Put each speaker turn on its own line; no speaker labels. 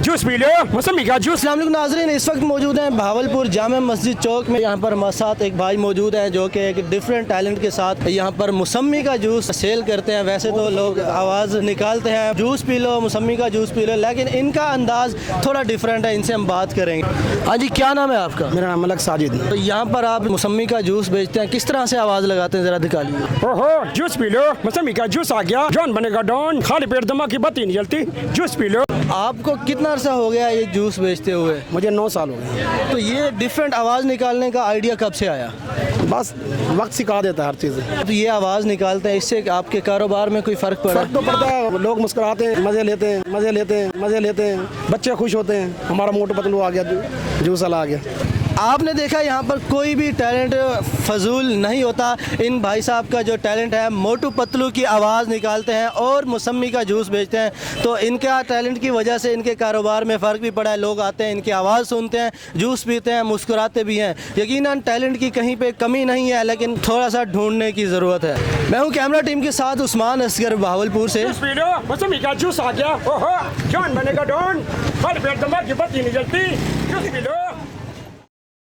Juice P low, मौसमी का juice.
अस्सलाम वालेकुम नाज़रीन, इस वक्त मौजूद हैं भावलपुर जामे मस्जिद चौक में। यहाँ पर हमारे साथ एक भाई मौजूद हैं जो कि एक डिफरेंट टैलेंट के साथ यहाँ पर मौसमी का जूस सेल करते हैं। वैसे तो लोग आवाज़ निकालते हैं जूस पी लो, मौसमी का जूस पी लो, लेकिन इनका अंदाज़ थोड़ा डिफरेंट है। इनसे हम बात करेंगे। हाँ जी, क्या नाम है आपका?
मेरा नाम मलक साजिद।
तो यहाँ पर आप मौसमी का जूस बेचते हैं, किस तरह से आवाज़ लगाते हैं ज़रा दिखाइए।
ओहो, जूस पी लो, मौसमी का जूस आ गया, जॉन बनेगा डॉन, खाली पेट दिमाग की बत्ती नहीं जलती, जूस पी लो।
आपको कितना अरसा हो गया ये जूस बेचते हुए?
मुझे 9 साल हो गए।
तो ये डिफरेंट आवाज़ निकालने का आइडिया कब से आया?
बस वक्त सिखा देता है हर चीज़।
तो ये आवाज़ निकालते हैं, इससे आपके कारोबार में कोई फ़र्क पड़ा?
फर्क तो पड़ता है, लोग मुस्कुराते हैं, मज़े लेते हैं, मज़े लेते हैं, मज़े लेते हैं, बच्चे खुश होते हैं। हमारा मोटू पतलू आ गया, जूस वाला आ गया।
आपने देखा यहाँ पर कोई भी टैलेंट फजूल नहीं होता। इन भाई साहब का जो टैलेंट है, मोटू पतलू की आवाज़ निकालते हैं और मौसमी का जूस बेचते हैं। तो इनका टैलेंट की वजह से इनके कारोबार में फ़र्क भी पड़ा है। लोग आते हैं, इनकी आवाज़ सुनते हैं, जूस पीते हैं, मुस्कुराते भी हैं। यकीनन टैलेंट की कहीं पे कमी नहीं है, लेकिन थोड़ा सा ढूंढने की ज़रूरत है। मैं हूँ कैमरा टीम के साथ उस्मान असगर, भावलपुर से।
जूस पी लो, मौसमी का जूस आ गया, ओहो, जॉन बनेगा डॉन, खाली पेट दिमाग की बत्ती नहीं जलती, जूस पी लो।